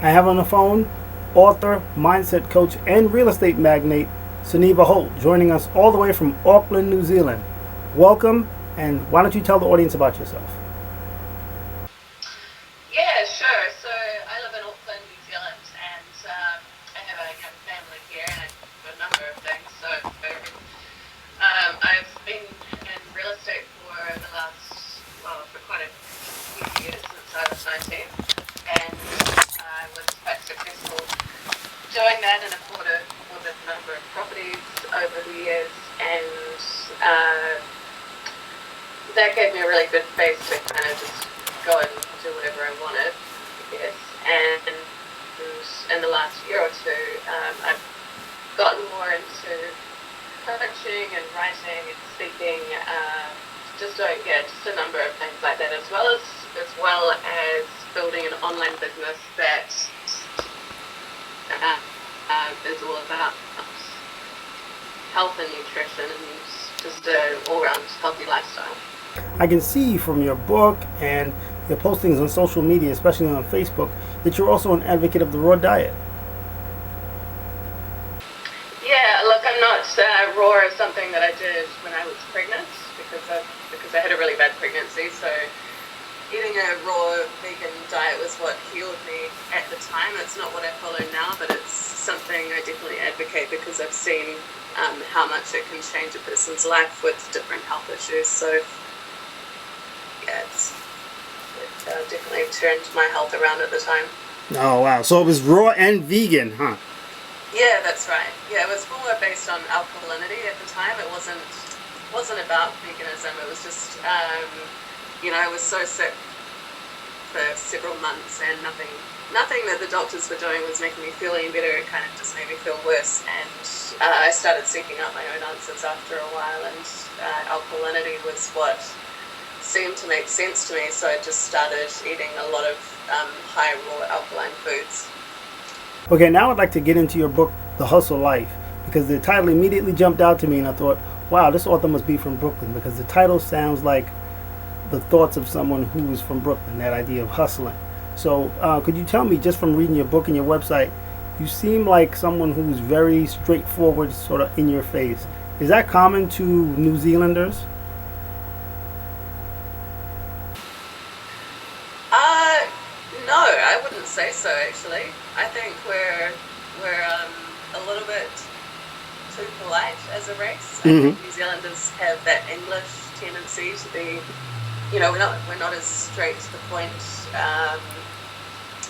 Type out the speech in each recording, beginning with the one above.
I have on the phone author, mindset coach, and real estate magnate Sunniva Holt, joining us all the way from Auckland, New Zealand. Welcome, and why don't you tell the audience about yourself? Yeah, sure. So I live in Auckland, New Zealand, and I have a young family here, and I do a number of things. So I've been in real estate for the last, for quite a few years, since I was 19, and I was quite successful doing that, and I've bought a number of properties over the years, and that gave me a really good base to kind of just go and do whatever I wanted, I guess. And in the last year or two, I've gotten more into coaching and writing and speaking, just doing just a number of things like that, as well as building an online business that is all about health and nutrition and just an all-round healthy lifestyle. I can see from your book and your postings on social media, especially on Facebook, that you're also an advocate of the raw diet. Yeah, look, I'm not raw is something that I did when I was pregnant because I had a really bad pregnancy. So eating a raw vegan diet was what healed me at the time. It's not what I follow now, but it's something I definitely advocate because I've seen how much it can change a person's life with different health issues. So yeah, it definitely turned my health around at the time. Oh, wow. So it was raw and vegan, huh? Yeah, that's right. Yeah, it was more based on alkalinity at the time. It wasn't about veganism. It was just, I was so sick for several months, and nothing that the doctors were doing was making me feel any better. It kind of just made me feel worse, and I started seeking out my own answers after a while, and alkalinity was what seemed to make sense to me, so I just started eating a lot of high raw alkaline foods. Okay, now I'd like to get into your book, The Hustle Life, because the title immediately jumped out to me, and I thought, wow, this author must be from Brooklyn, because the title sounds like the thoughts of someone who is from Brooklyn, that idea of hustling. So could you tell me, just from reading your book and your website, you seem like someone who's very straightforward, sort of in your face. Is that common to New Zealanders? No, I wouldn't say so, actually. I think we're a little bit too polite as a race. I think New Zealanders have that English tendency to be, we're not as straight to the point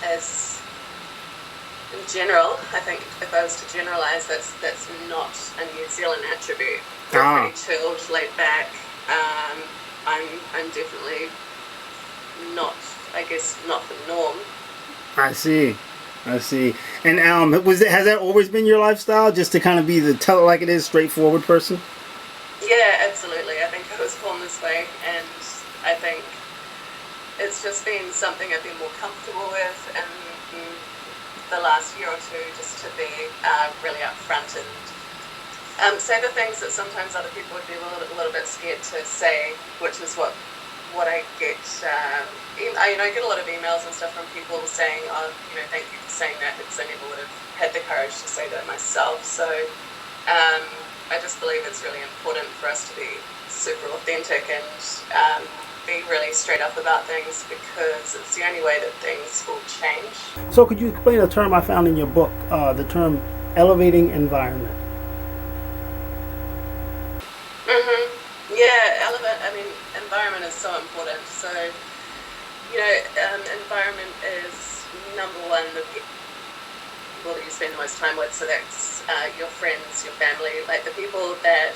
as in general. I think if I was to generalize, that's not a New Zealand attribute. We're pretty chilled, laid back. I'm definitely not, I guess, not the norm. I see. And has that always been your lifestyle, just to kind of be the tell it like it is, straightforward person? Yeah, absolutely. I think I was born this way, and I think it's just been something I've been more comfortable with in the last year or two, just to be really upfront and say the things that sometimes other people would be a little bit scared to say, which is what I get. I get a lot of emails and stuff from people saying, thank you for saying that, because I never would have had the courage to say that myself. So I just believe it's really important for us to be super authentic and be really straight up about things, because it's the only way that things will change. So could you explain a term I found in your book, the term elevating environment? Yeah, environment is so important. So, environment is number one, the people that you spend the most time with. So that's your friends, your family, like the people that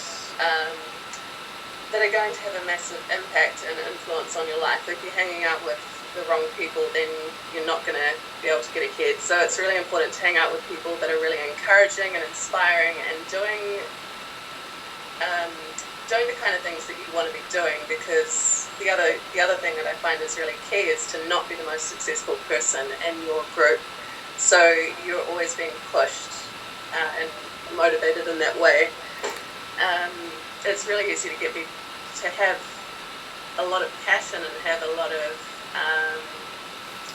are going to have a massive impact and influence on your life. If you're hanging out with the wrong people, then you're not going to be able to get ahead. So it's really important to hang out with people that are really encouraging and inspiring and doing the kind of things that you want to be doing, because the other thing that I find is really key is to not be the most successful person in your group. So you're always being pushed and motivated in that way. It's really easy to have a lot of passion and have a lot of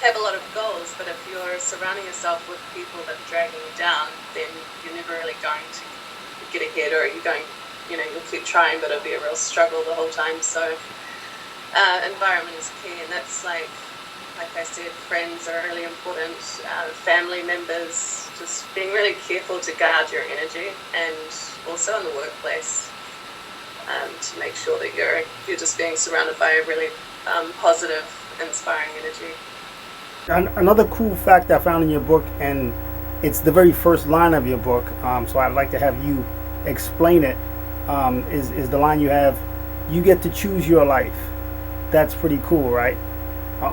have a lot of goals, but if you're surrounding yourself with people that are dragging you down, then you're never really going to get ahead, or you'll keep trying, but it'll be a real struggle the whole time. So environment is key, and that's like I said, friends are really important, family members, just being really careful to guard your energy, and also in the workplace, to make sure that you're just being surrounded by a really positive, inspiring energy. Another cool fact I found in your book, and it's the very first line of your book, so I'd like to have you explain it, is the line you have, "You get to choose your life." That's pretty cool, right?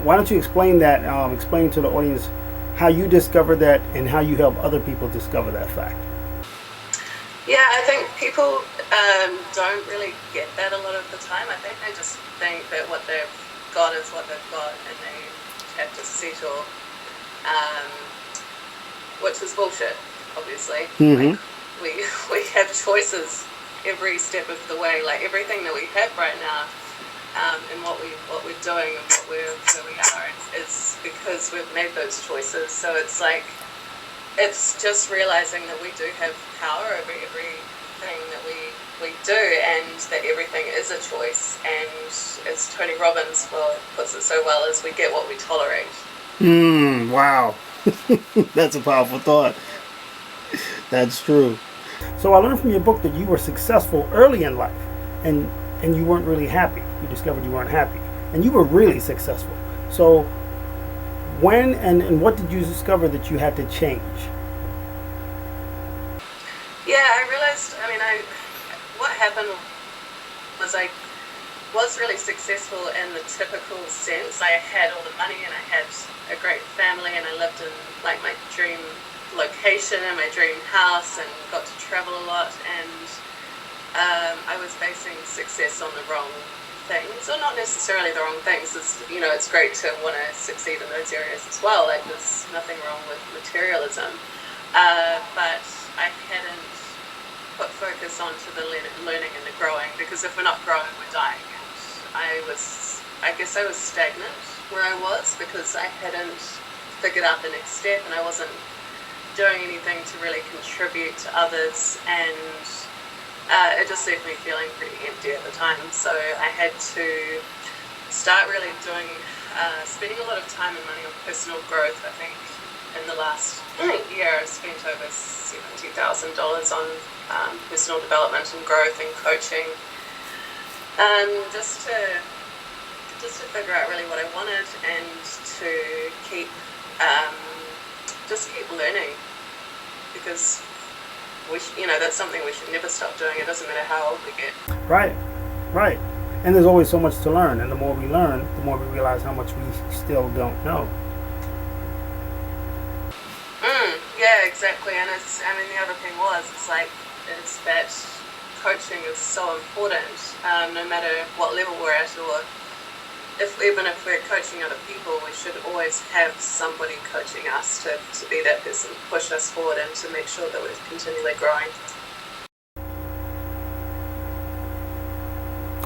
Why don't you explain that, explain to the audience how you discovered that and how you help other people discover that fact? Yeah, I think people don't really get that a lot of the time. I think they just think that what they've got is what they've got, and they have to settle, which is bullshit, obviously. Mm-hmm. Like, we have choices every step of the way. Like, everything that we have right now, and what we're doing and where we are is because we've made those choices. So it's like, it's just realizing that we do have power over everything that we do, and that everything is a choice. And as Tony Robbins puts it so well, is we get what we tolerate. Wow. That's a powerful thought. That's true. So I learned from your book that you were successful early in life, and you weren't really happy. You discovered you weren't happy, and you were really successful. So when and what did you discover that you had to change? Yeah, I realized, what happened was I was really successful in the typical sense. I had all the money, and I had a great family, and I lived in like my dream location and my dream house, and got to travel a lot, and I was basing success on the wrong things, or not necessarily the wrong things. It's great to want to succeed in those areas as well. Like, there's nothing wrong with materialism, but I hadn't put focus onto the learning and the growing, because if we're not growing, we're dying. And I guess I was stagnant where I was, because I hadn't figured out the next step, and I wasn't doing anything to really contribute to others, and it just left me feeling pretty empty at the time. So I had to start really spending a lot of time and money on personal growth. I think in the last year I've spent over $70,000 on personal development and growth and coaching, just to figure out really what I wanted, and to keep learning, because that's something we should never stop doing. It doesn't matter how old we get. Right. And there's always so much to learn, and the more we learn, the more we realize how much we still don't know. Yeah, exactly. And the other thing is that coaching is so important, no matter what level we're at, or even if we're coaching other people, we should always have somebody coaching us to be that person, push us forward, and to make sure that we're continually growing.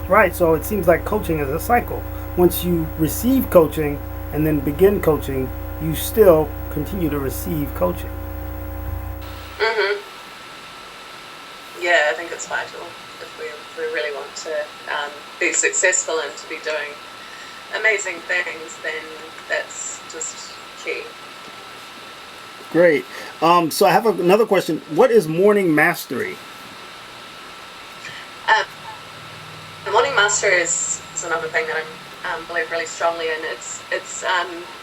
Right, so it seems like coaching is a cycle. Once you receive coaching and then begin coaching, you still continue to receive coaching. Yeah, I think it's vital if we really want to be successful and to be doing amazing things, then that's just key. Great. So I have another question. What is morning mastery? Morning mastery is another thing that I believe really strongly in. It's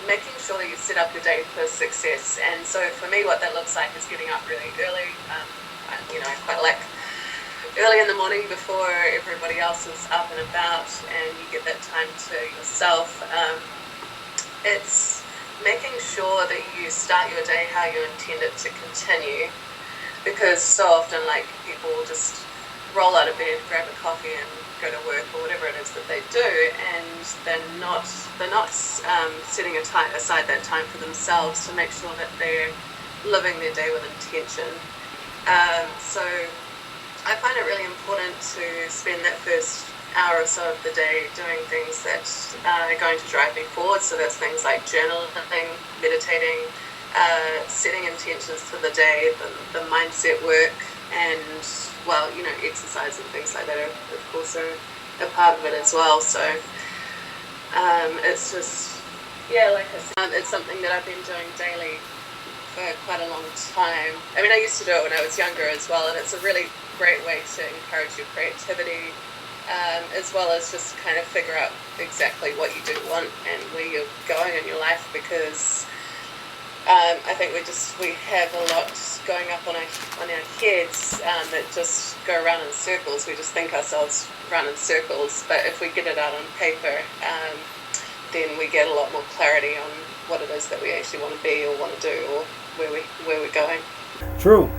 making sure that you set up your day for success. And so for me, what that looks like is getting up really early. I quite like early in the morning before everybody else is up and about, and you get that time to yourself. It's making sure that you start your day how you intend it to continue, because so often, like, people will just roll out of bed, grab a coffee, and go to work, or whatever it is that they do, and they're not setting aside that time for themselves to make sure that they're living their day with intention. So I find it really important to spend that first hour or so of the day doing things that are going to drive me forward. So that's things like journaling, meditating, setting intentions for the day, the mindset work, and, well, you know, exercise and things like that are, of course, are a part of it as well. So it's just, yeah, like I said, it's something that I've been doing daily for quite a long time. I mean, I used to do it when I was younger as well, and it's a really great way to encourage your creativity, as well as just kind of figure out exactly what you do want and where you're going in your life, because I think we have a lot going up on our heads that just go around in circles. We just think ourselves run in circles, but if we get it out on paper, then we get a lot more clarity on what it is that we actually want to be or want to do, or where we're going. True,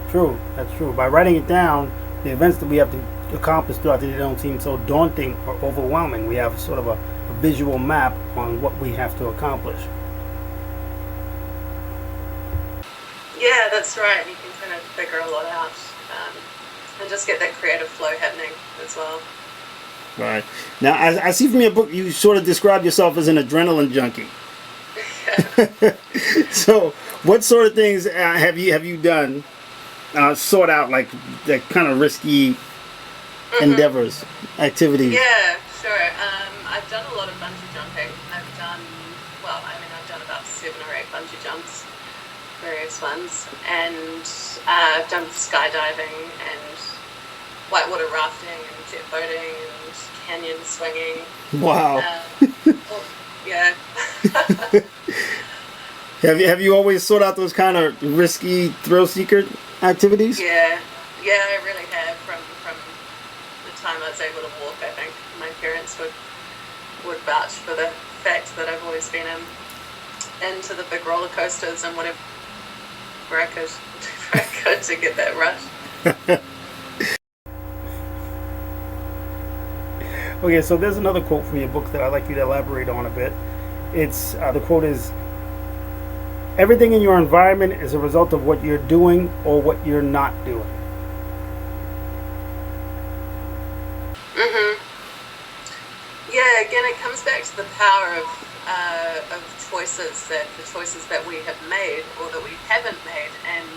that's true. By writing it down, the events that we have to accomplish throughout the day don't seem so daunting or overwhelming. We have sort of a visual map on what we have to accomplish. Yeah, that's right. You can kind of figure a lot out, and just get that creative flow happening as well. Right. Now, I see from your book you sort of describe yourself as an adrenaline junkie. Yeah. So, what sort of things have you done, sort out, like the kind of risky endeavors, activities? Yeah, sure. I've done a lot of bungee jumping. I've done about 7 or 8 bungee jumps, various ones, and I've done skydiving and whitewater rafting and jet boating and canyon swinging. Wow. Yeah. Have you always sought out those kind of risky, thrill-seeker activities? Yeah, I really have. From the time I was able to walk, I think my parents would vouch for the fact that I've always been into the big roller coasters and whatever I could to get that rush. Okay, so there's another quote from your book that I'd like you to elaborate on a bit. It's the quote is, "Everything in your environment is a result of what you're doing or what you're not doing." Yeah, again, it comes back to the power of choices, the choices that we have made or that we haven't made, and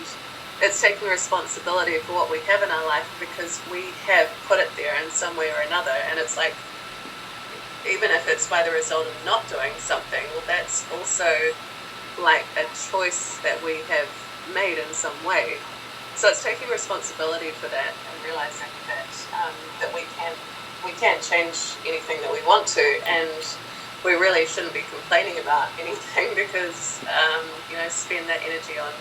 it's taking responsibility for what we have in our life because we have put it there in some way or another. And it's like, even if it's by the result of not doing something, well, that's also like a choice that we have made in some way. So it's taking responsibility for that and realizing that we can't change anything that we want to, and we really shouldn't be complaining about anything because spend that energy on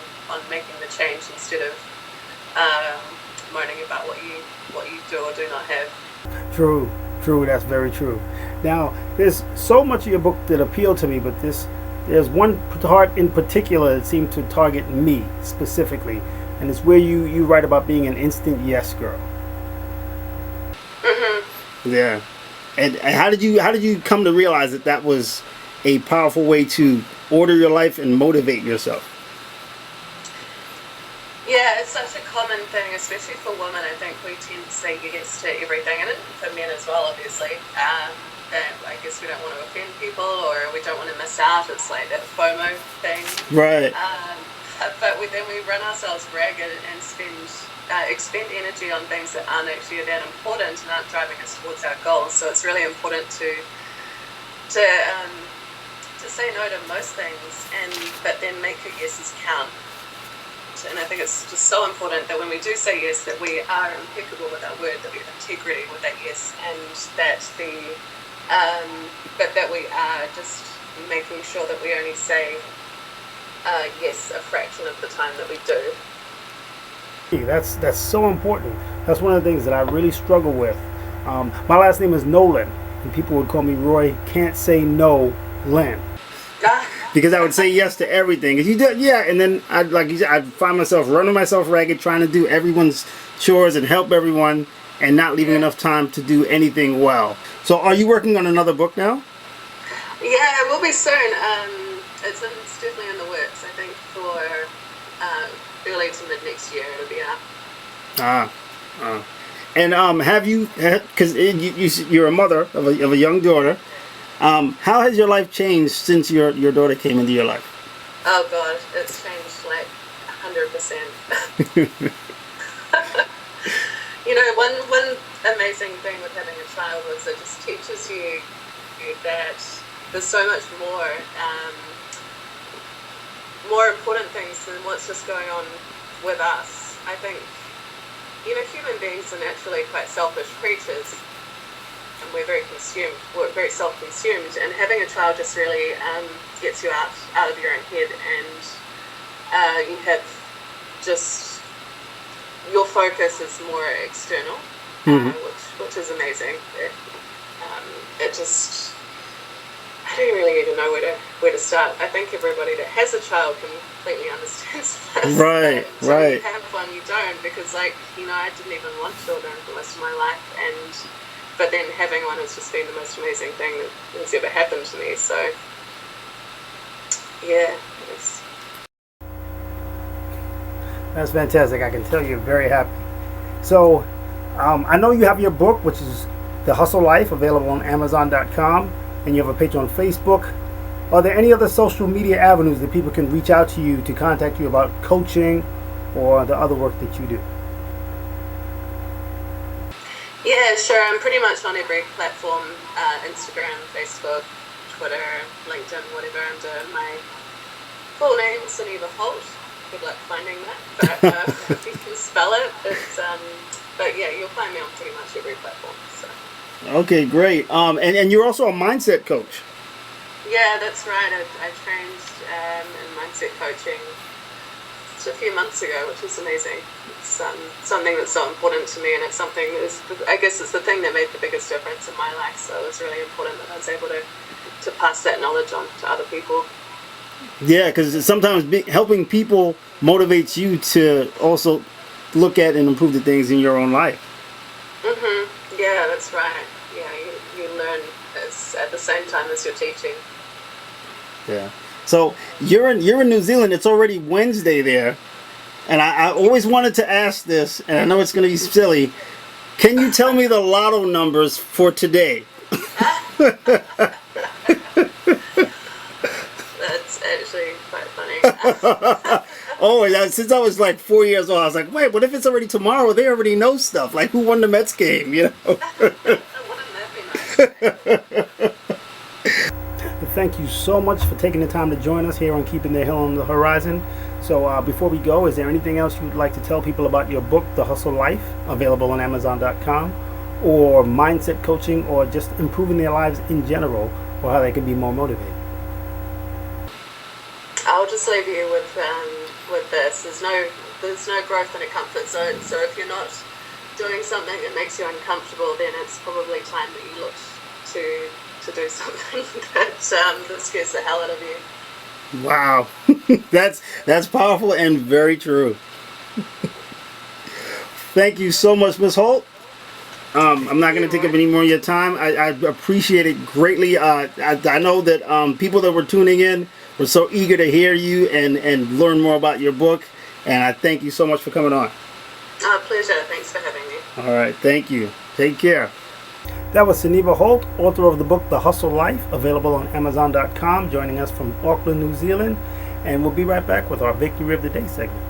making the change instead of moaning about what you do or do not have. True, that's very true. Now, there's so much of your book that appealed to me, but there's one part in particular that seemed to target me specifically, and it's where you write about being an instant yes girl. Yeah. And how did you come to realize that was a powerful way to order your life and motivate yourself? Yeah, it's such a common thing, especially for women. I think we tend to say yes to everything, and for men as well, obviously. And I guess we don't want to offend people, or we don't want to miss out. It's like that FOMO thing. Right. But then we run ourselves ragged and expend energy on things that aren't actually that important and aren't driving us towards our goals. So it's really important to say no to most things, but then make your yeses count. And I think it's just so important that when we do say yes, that we are impeccable with our word, that we have integrity with that yes, and that that we are just making sure that we only say yes a fraction of the time that we do. That's so important. That's one of the things that I really struggle with. My last name is Nolan, and people would call me Roy Can't Say No Lynn. Because I would say yes to everything. If you do, yeah, and then I'd find myself running myself ragged, trying to do everyone's chores and help everyone, and not leaving enough time to do anything well. So, are you working on another book now? Yeah, it will be soon. It's definitely in the works. I think for early to mid next year it'll be out. And have you, because you're a mother of a young daughter, how has your life changed since your daughter came into your life? Oh God, it's changed like 100%. You know, one amazing thing with having a child was it just teaches you that there's so much more important things than what's just going on with us. I think, you know, human beings are naturally quite selfish creatures, and we're very self-consumed, and having a child just really gets you out of your own head, and you have just, your focus is more external, which is amazing. It just, I don't really even know where to start. I think everybody that has a child completely understands this. Right, right. You have one, you don't, because, like, you know, I didn't even want children for most of my life, but then having one has just been the most amazing thing that has ever happened to me. So, yeah, it's... That's fantastic. I can tell you're very happy. So, I know you have your book, which is The Hustle Life, available on Amazon.com, and you have a page on Facebook. Are there any other social media avenues that people can reach out to you to contact you about coaching or the other work that you do? Yeah, sure. I'm pretty much on every platform, Instagram, Facebook, Twitter, LinkedIn, whatever, under my full name, Sunniva Holt. Good luck finding that, but if you can spell it, it's, but yeah, you'll find me on pretty much every platform. So. Okay, great. And you're also a mindset coach. Yeah, that's right. I trained in mindset coaching just a few months ago, which is amazing. It's something that's so important to me, and it's something that is, I guess it's the thing that made the biggest difference in my life, so it's really important that I was able to pass that knowledge on to other people. Yeah, because sometimes helping people motivates you to also look at and improve the things in your own life. Yeah, that's right. Yeah, you learn at the same time as you're teaching. Yeah. So you're in New Zealand. It's already Wednesday there, and I always wanted to ask this, and I know it's going to be silly. Can you tell me the lotto numbers for today? That's actually quite funny. Oh, since I was like 4 years old, I was like, wait, what if it's already tomorrow? They already know stuff. Like, who won the Mets game, you know? Wouldn't that be nice? Thank you so much for taking the time to join us here on Keeping the Hill on the Horizon. So before we go, is there anything else you'd like to tell people about your book, The Hustle Life, available on Amazon.com, or mindset coaching, or just improving their lives in general, or how they can be more motivated? I'll just leave you with this. There's no growth in a comfort zone. So if you're not doing something that makes you uncomfortable, then it's probably time that you look to do something that scares the hell out of you. Wow, that's powerful and very true. Thank you so much, Ms. Holt. I'm not going to take up any more of your time. I appreciate it greatly. I know that people that were tuning in were so eager to hear you and learn more about your book, and I thank you so much for coming on. Pleasure. Thanks for having me. All right, thank you. Take care. That was Sunniva Holt, author of the book The Hustle Life, available on Amazon.com, joining us from Auckland, New Zealand, and we'll be right back with our Victory of the Day segment.